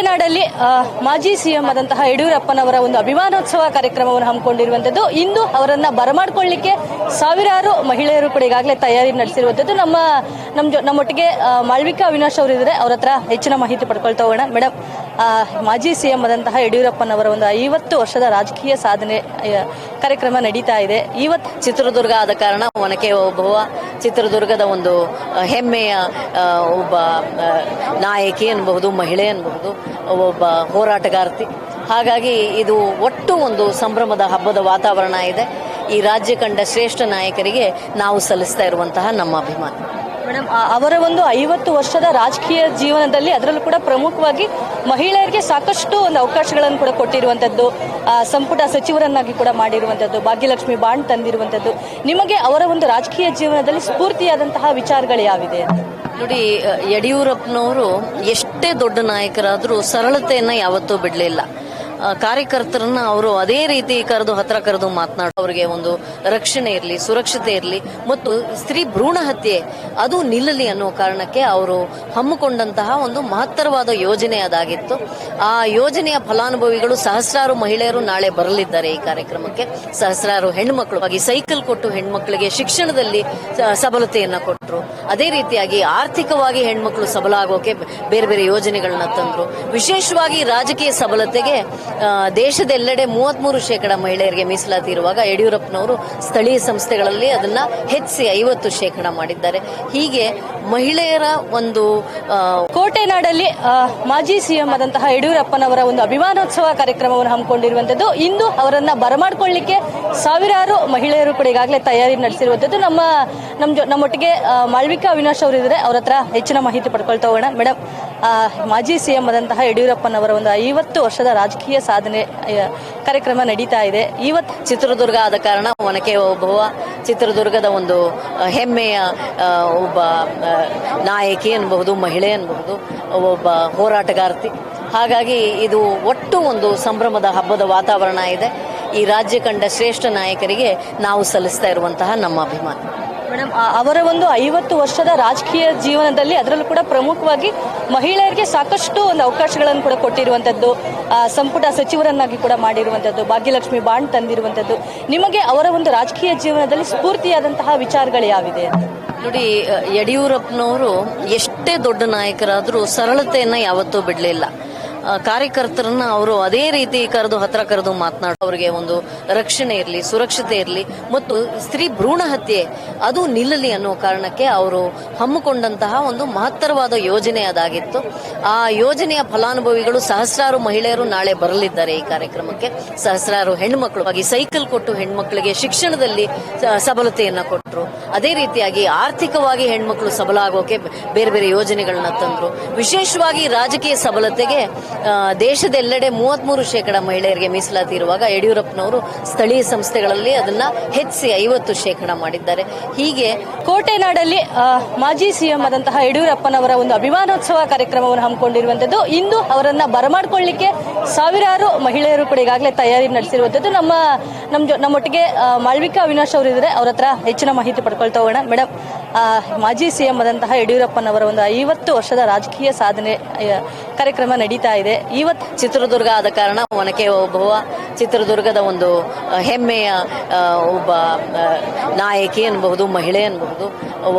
ಕೋಟೆನಾಡಲ್ಲಿ ಮಾಜಿ ಸಿಎಂ ಆದಂತಹ ಯಡಿಯೂರಪ್ಪನವರ ಒಂದು ಅಭಿಮಾನೋತ್ಸವ ಕಾರ್ಯಕ್ರಮವನ್ನು ಹಮ್ಮಿಕೊಂಡಿರುವಂತದ್ದು. ಇಂದು ಅವರನ್ನ ಬರಮಾಡಿಕೊಳ್ಳಿಕ್ಕೆ ಸಾವಿರಾರು ಮಹಿಳೆಯರು ಕೂಡ ಈಗಾಗಲೇ ತಯಾರಿ ನಡೆಸಿರುವಂತದ್ದು. ನಮ್ಮೊಟ್ಟಿಗೆ ಮಾಳ್ವಿಕಾ ಅವಿನಾಶ್ ಅವರು ಇದ್ದಾರೆ. ಅವ್ರ ಹತ್ರ ಹೆಚ್ಚಿನ ಮಾಹಿತಿ ಪಡ್ಕೊಳ್ತಾ ಹೋಗೋಣ. ಮೇಡಮ್, ಮಾಜಿ ಸಿಎಂ ಆದಂತಹ ಯಡಿಯೂರಪ್ಪನವರ ಒಂದು 50 ವರ್ಷದ ರಾಜಕೀಯ ಸಾಧನೆ ಕಾರ್ಯಕ್ರಮ ನಡೀತಾ ಇದೆ. ಇವತ್ತು ಚಿತ್ರದುರ್ಗ ಆದ ಕಾರಣ ಒನಕೆ ಓಬವ್ವ ಚಿತ್ರದುರ್ಗದ ಒಂದು ಹೆಮ್ಮೆಯ ಒಬ್ಬ ನಾಯಕಿ ಅನ್ಬಹುದು, ಮಹಿಳೆ ಅನ್ಬಹುದು, ಒಬ್ಬ ಹೋರಾಟಗಾರ್ತಿ. ಹಾಗಾಗಿ ಇದು ಒಟ್ಟು ಒಂದು ಸಂಭ್ರಮದ ಹಬ್ಬದ ವಾತಾವರಣ ಇದೆ. ಈ ರಾಜ್ಯ ಕಂಡ ಶ್ರೇಷ್ಠ ನಾಯಕರಿಗೆ ನಾವು ಸಲ್ಲಿಸ್ತಾ ಇರುವಂತಹ ನಮ್ಮ ಅಭಿಮಾನ. ಮೇಡಮ್, ಅವರ ಒಂದು 50 ವರ್ಷದ ರಾಜಕೀಯ ಜೀವನದಲ್ಲಿ ಅದರಲ್ಲೂ ಕೂಡ ಪ್ರಮುಖವಾಗಿ ಮಹಿಳೆಯರಿಗೆ ಸಾಕಷ್ಟು ಒಂದು ಅವಕಾಶಗಳನ್ನು ಕೂಡ ಕೊಟ್ಟಿರುವಂತದ್ದು, ಸಂಪುಟ ಸಚಿವರನ್ನಾಗಿ ಕೂಡ ಮಾಡಿರುವಂತದ್ದು, ಭಾಗ್ಯಲಕ್ಷ್ಮಿ ಬಾಂಡ್ ತಂದಿರುವಂತದ್ದು. ನಿಮಗೆ ಅವರ ಒಂದು ರಾಜಕೀಯ ಜೀವನದಲ್ಲಿ ಸ್ಫೂರ್ತಿಯಾದಂತಹ ವಿಚಾರಗಳು ಯಾವಿದೆ? ನೋಡಿ, ಯಡಿಯೂರಪ್ಪನವರು ಎಷ್ಟೇ ದೊಡ್ಡ ನಾಯಕರಾದರೂ ಸರಳತೆಯನ್ನ ಯಾವತ್ತೂ ಬಿಡಲಿಲ್ಲ. ಕಾರ್ಯಕರ್ತರನ್ನ ಅವರು ಅದೇ ರೀತಿ ಹತ್ರ ಕರೆದು ಮಾತನಾಡೋ, ಅವರಿಗೆ ಒಂದು ರಕ್ಷಣೆ ಇರಲಿ, ಸುರಕ್ಷತೆ ಇರಲಿ ಮತ್ತು ಸ್ತ್ರೀ ಭ್ರೂಣ ಹತ್ಯೆ ಅದು ನಿಲ್ಲಲಿ ಅನ್ನೋ ಕಾರಣಕ್ಕೆ ಅವರು ಹಮ್ಮಿಕೊಂಡಂತಹ ಒಂದು ಮಹತ್ತರವಾದ ಯೋಜನೆ ಅದಾಗಿತ್ತು. ಆ ಯೋಜನೆಯ ಫಲಾನುಭವಿಗಳು ಸಹಸ್ರಾರು ಮಹಿಳೆಯರು ನಾಳೆ ಬರಲಿದ್ದಾರೆ ಈ ಕಾರ್ಯಕ್ರಮಕ್ಕೆ. ಸಹಸ್ರಾರು ಹೆಣ್ಮಕ್ಳು ಸೈಕಲ್ ಕೊಟ್ಟು ಹೆಣ್ಮಕ್ಳಿಗೆ ಶಿಕ್ಷಣದಲ್ಲಿ ಸಬಲತೆಯನ್ನ ಕೊಟ್ಟರು. ಅದೇ ರೀತಿಯಾಗಿ ಆರ್ಥಿಕವಾಗಿ ಹೆಣ್ಮಕ್ಳು ಸಬಲ ಆಗೋಕೆ ಬೇರೆ ಬೇರೆ ಯೋಜನೆಗಳನ್ನ ತಂದ್ರು. ವಿಶೇಷವಾಗಿ ರಾಜಕೀಯ ಸಬಲತೆಗೆ ದೇಶದೆಲ್ಲೆಡೆ 33% ಮಹಿಳೆಯರಿಗೆ ಮೀಸಲಾತಿ ಇರುವಾಗ ಯಡಿಯೂರಪ್ಪನವರು ಸ್ಥಳೀಯ ಸಂಸ್ಥೆಗಳಲ್ಲಿ ಅದನ್ನ ಹೆಚ್ಚಿಸಿ 50% ಮಾಡಿದ್ದಾರೆ. ಹೀಗೆ ಮಹಿಳೆಯರ ಒಂದು ಕೋಟೆನಾಡಲ್ಲಿ ಮಾಜಿ ಸಿಎಂ ಆದಂತಹ ಯಡಿಯೂರಪ್ಪನವರ ಒಂದು ಅಭಿಮಾನೋತ್ಸವ ಕಾರ್ಯಕ್ರಮವನ್ನು ಹಮ್ಮಿಕೊಂಡಿರುವಂತದ್ದು. ಇಂದು ಅವರನ್ನ ಬರಮಾಡಿಕೊಳ್ಳಿಕ್ಕೆ ಸಾವಿರಾರು ಮಹಿಳೆಯರು ಕೂಡ ಈಗಾಗಲೇ ತಯಾರಿ ನಡೆಸಿರುವಂತದ್ದು. ನಮ್ಮೊಟ್ಟಿಗೆ ಮಾಳ್ವಿಕಾ ಅವಿನಾಶ್ ಅವರು ಇದ್ದಾರೆ. ಅವ್ರ ಹತ್ರ ಹೆಚ್ಚಿನ ಮಾಹಿತಿ ಪಡ್ಕೊಳ್ತಾ ಹೋಗೋಣ. ಮೇಡಮ್, ಮಾಜಿ ಸಿಎಂ ಆದಂತಹ ಯಡಿಯೂರಪ್ಪನವರ ಒಂದು 50 ವರ್ಷದ ರಾಜಕೀಯ ಸಾಧನೆ ಕಾರ್ಯಕ್ರಮ ನಡೀತಾ ಇದೆ. ಇವತ್ತು ಚಿತ್ರದುರ್ಗ ಆದ ಕಾರಣ ಒನಕೆ ಓಬವ್ವ ಚಿತ್ರದುರ್ಗದ ಒಂದು ಹೆಮ್ಮೆಯ ಒಬ್ಬ ನಾಯಕಿ ಅನ್ಬಹುದು, ಮಹಿಳೆ ಅನ್ಬಹುದು, ಒಬ್ಬ ಹೋರಾಟಗಾರ್ತಿ. ಹಾಗಾಗಿ ಇದು ಒಟ್ಟು ಒಂದು ಸಂಭ್ರಮದ ಹಬ್ಬದ ವಾತಾವರಣ ಇದೆ. ಈ ರಾಜ್ಯ ಕಂಡ ಶ್ರೇಷ್ಠ ನಾಯಕರಿಗೆ ನಾವು ಸಲ್ಲಿಸ್ತಾ ಇರುವಂತಹ ನಮ್ಮ ಅಭಿಮಾನ. ಮೇಡಮ್, ಅವರ ಒಂದು 50 ವರ್ಷದ ರಾಜಕೀಯ ಜೀವನದಲ್ಲಿ ಅದರಲ್ಲೂ ಕೂಡ ಪ್ರಮುಖವಾಗಿ ಮಹಿಳೆಯರಿಗೆ ಸಾಕಷ್ಟು ಒಂದು ಅವಕಾಶಗಳನ್ನು ಕೂಡ ಕೊಟ್ಟಿರುವಂತದ್ದು, ಸಂಪುಟ ಸಚಿವರನ್ನಾಗಿ ಕೂಡ ಮಾಡಿರುವಂತದ್ದು, ಭಾಗ್ಯಲಕ್ಷ್ಮಿ ಬಾಂಡ್ ತಂದಿರುವಂತದ್ದು. ನಿಮಗೆ ಅವರ ಒಂದು ರಾಜಕೀಯ ಜೀವನದಲ್ಲಿ ಸ್ಫೂರ್ತಿಯಾದಂತಹ ವಿಚಾರಗಳು ಯಾವಿದೆ? ನೋಡಿ, ಯಡಿಯೂರಪ್ಪನವರು ಎಷ್ಟೇ ದೊಡ್ಡ ನಾಯಕರಾದರೂ ಸರಳತೆಯನ್ನ ಯಾವತ್ತೂ ಬಿಡಲಿಲ್ಲ. ಕಾರ್ಯಕರ್ತರನ್ನ ಅವರು ಅದೇ ರೀತಿ ಹತ್ರ ಕರೆದು ಮಾತನಾಡೋ, ಅವರಿಗೆ ಒಂದು ರಕ್ಷಣೆ ಇರಲಿ, ಸುರಕ್ಷತೆ ಇರಲಿ ಮತ್ತು ಸ್ತ್ರೀ ಭ್ರೂಣ ಹತ್ಯೆ ಅದು ನಿಲ್ಲಲಿ ಅನ್ನೋ ಕಾರಣಕ್ಕೆ ಅವರು ಹಮ್ಮಿಕೊಂಡಂತಹ ಒಂದು ಮಹತ್ತರವಾದ ಯೋಜನೆ ಅದಾಗಿತ್ತು. ಆ ಯೋಜನೆಯ ಫಲಾನುಭವಿಗಳು ಸಹಸ್ರಾರು ಮಹಿಳೆಯರು ನಾಳೆ ಬರಲಿದ್ದಾರೆ ಈ ಕಾರ್ಯಕ್ರಮಕ್ಕೆ. ಸಹಸ್ರಾರು ಹೆಣ್ಮಕ್ಳು ಸೈಕಲ್ ಕೊಟ್ಟು ಹೆಣ್ಮಕ್ಳಿಗೆ ಶಿಕ್ಷಣದಲ್ಲಿ ಸಬಲತೆಯನ್ನ ಕೊಟ್ಟರು. ಅದೇ ರೀತಿಯಾಗಿ ಆರ್ಥಿಕವಾಗಿ ಹೆಣ್ಮಕ್ಳು ಸಬಲ ಆಗೋಕೆ ಬೇರೆ ಬೇರೆ ಯೋಜನೆಗಳನ್ನ ತಂದ್ರು. ವಿಶೇಷವಾಗಿ ರಾಜಕೀಯ ಸಬಲತೆಗೆ ದೇಶದೆಲ್ಲೆಡೆ 33% ಮಹಿಳೆಯರಿಗೆ ಮೀಸಲಾತಿ ಇರುವಾಗ ಯಡಿಯೂರಪ್ಪನವರು ಸ್ಥಳೀಯ ಸಂಸ್ಥೆಗಳಲ್ಲಿ ಅದನ್ನ ಹೆಚ್ಚಿಸಿ 50% ಮಾಡಿದ್ದಾರೆ. ಹೀಗೆ ಕೋಟೆನಾಡಲ್ಲಿ ಮಾಜಿ ಸಿಎಂ ಆದಂತಹ ಯಡಿಯೂರಪ್ಪನವರ ಒಂದು ಅಭಿಮಾನೋತ್ಸವ ಕಾರ್ಯಕ್ರಮವನ್ನು ಹಮ್ಮಿಕೊಂಡಿರುವಂತದ್ದು. ಇಂದು ಅವರನ್ನ ಬರಮಾಡಿಕೊಳ್ಳಿಕ್ಕೆ ಸಾವಿರಾರು ಮಹಿಳೆಯರು ಕೂಡ ಈಗಾಗಲೇ ತಯಾರಿ ನಡೆಸಿರುವಂತದ್ದು. ನಮ್ಮೊಟ್ಟಿಗೆ ಮಾಳ್ವಿಕಾ ಅವಿನಾಶ್ ಅವರು ಇದ್ದಾರೆ. ಅವ್ರ ಹತ್ರ ಹೆಚ್ಚಿನ ಮಾಹಿತಿ ಪಡ್ಕೊಳ್ತಾ ಹೋಗೋಣ. ಮೇಡಮ್, ಮಾಜಿ ಸಿಎಂ ಆದಂತಹ ಯಡಿಯೂರಪ್ಪನವರ ಒಂದು 50 ವರ್ಷದ ರಾಜಕೀಯ ಸಾಧನೆ ಕಾರ್ಯಕ್ರಮ ನಡೀತಾ ಇದೆ. ಇವತ್ತು ಚಿತ್ರದುರ್ಗ ಆದ ಕಾರಣ ಒನಕೆ ಓಬವ್ವ ಚಿತ್ರದುರ್ಗದ ಒಂದು ಹೆಮ್ಮೆಯ ಒಬ್ಬ ನಾಯಕಿ ಅನ್ಬಹುದು, ಮಹಿಳೆ ಅನ್ಬಹುದು,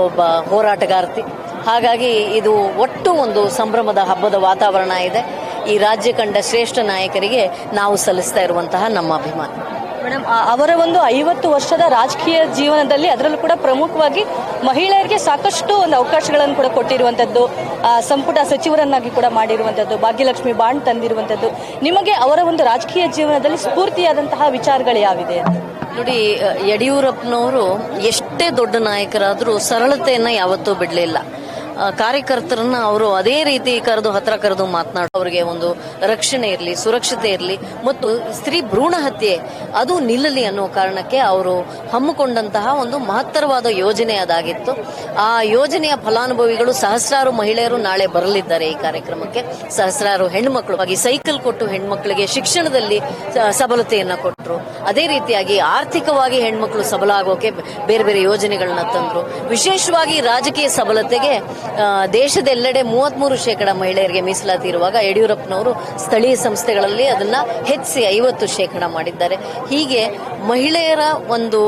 ಒಬ್ಬ ಹೋರಾಟಗಾರ್ತಿ. ಹಾಗಾಗಿ ಇದು ಒಟ್ಟು ಒಂದು ಸಂಭ್ರಮದ ಹಬ್ಬದ ವಾತಾವರಣ ಇದೆ. ಈ ರಾಜ್ಯ ಕಂಡ ಶ್ರೇಷ್ಠ ನಾಯಕರಿಗೆ ನಾವು ಸಲ್ಲಿಸ್ತಾ ಇರುವಂತಹ ನಮ್ಮ ಅಭಿಮಾನ. ಮೇಡಮ್, ಅವರ ಒಂದು 50 ವರ್ಷದ ರಾಜಕೀಯ ಜೀವನದಲ್ಲಿ ಅದರಲ್ಲೂ ಕೂಡ ಪ್ರಮುಖವಾಗಿ ಮಹಿಳೆಯರಿಗೆ ಸಾಕಷ್ಟು ಒಂದು ಅವಕಾಶಗಳನ್ನು ಕೂಡ ಕೊಟ್ಟಿರುವಂತದ್ದು, ಸಂಪುಟ ಸಚಿವರನ್ನಾಗಿ ಕೂಡ ಮಾಡಿರುವಂತದ್ದು, ಭಾಗ್ಯಲಕ್ಷ್ಮಿ ಬಾಂಡ್ ತಂದಿರುವಂತದ್ದು. ನಿಮಗೆ ಅವರ ಒಂದು ರಾಜಕೀಯ ಜೀವನದಲ್ಲಿ ಸ್ಫೂರ್ತಿಯಾದಂತಹ ವಿಚಾರಗಳು ಯಾವಿದೆ? ನೋಡಿ, ಯಡಿಯೂರಪ್ಪನವರು ಎಷ್ಟೇ ದೊಡ್ಡ ನಾಯಕರಾದರೂ ಸರಳತೆಯನ್ನ ಯಾವತ್ತೂ ಬಿಡಲಿಲ್ಲ. ಕಾರ್ಯಕರ್ತರನ್ನ ಅವರು ಅದೇ ರೀತಿ ಹತ್ರ ಕರೆದು ಮಾತನಾಡೋ, ಅವರಿಗೆ ಒಂದು ರಕ್ಷಣೆ ಇರಲಿ, ಸುರಕ್ಷತೆ ಇರಲಿ ಮತ್ತು ಸ್ತ್ರೀ ಭ್ರೂಣ ಹತ್ಯೆ ಅದು ನಿಲ್ಲಲಿ ಅನ್ನೋ ಕಾರಣಕ್ಕೆ ಅವರು ಹಮ್ಮಿಕೊಂಡಂತಹ ಒಂದು ಮಹತ್ತರವಾದ ಯೋಜನೆ ಅದಾಗಿತ್ತು. ಆ ಯೋಜನೆಯ ಫಲಾನುಭವಿಗಳು ಸಹಸ್ರಾರು ಮಹಿಳೆಯರು ನಾಳೆ ಬರಲಿದ್ದಾರೆ ಈ ಕಾರ್ಯಕ್ರಮಕ್ಕೆ. ಸಹಸ್ರಾರು ಹೆಣ್ಮಕ್ಳು ಸೈಕಲ್ ಕೊಟ್ಟು ಹೆಣ್ಮಕ್ಳಿಗೆ ಶಿಕ್ಷಣದಲ್ಲಿ ಸಬಲತೆಯನ್ನ ಕೊಟ್ಟರು. ಕೊಟ್ರು. ಅದೇ ರೀತಿಯಾಗಿ ಆರ್ಥಿಕವಾಗಿ ಹೆಣ್ಮಕ್ಳು ಸಬಲ ಆಗೋಕೆ ಬೇರೆ ಬೇರೆ ಯೋಜನೆಗಳನ್ನ ತಂದ್ರು. ವಿಶೇಷವಾಗಿ ರಾಜಕೀಯ ಸಬಲತೆಗೆ ದೇಶದೆಲ್ಲೆಡೆ 33% ಮಹಿಳೆಯರಿಗೆ ಮೀಸಲಾತಿ ಇರುವಾಗ ಯಡಿಯೂರಪ್ಪನವರು ಸ್ಥಳೀಯ ಸಂಸ್ಥೆಗಳಲ್ಲಿ ಅದನ್ನ ಹೆಚ್ಚಿಸಿ 50% ಮಾಡಿದ್ದಾರೆ. ಹೀಗೆ ಮಹಿಳೆಯರ ಒಂದು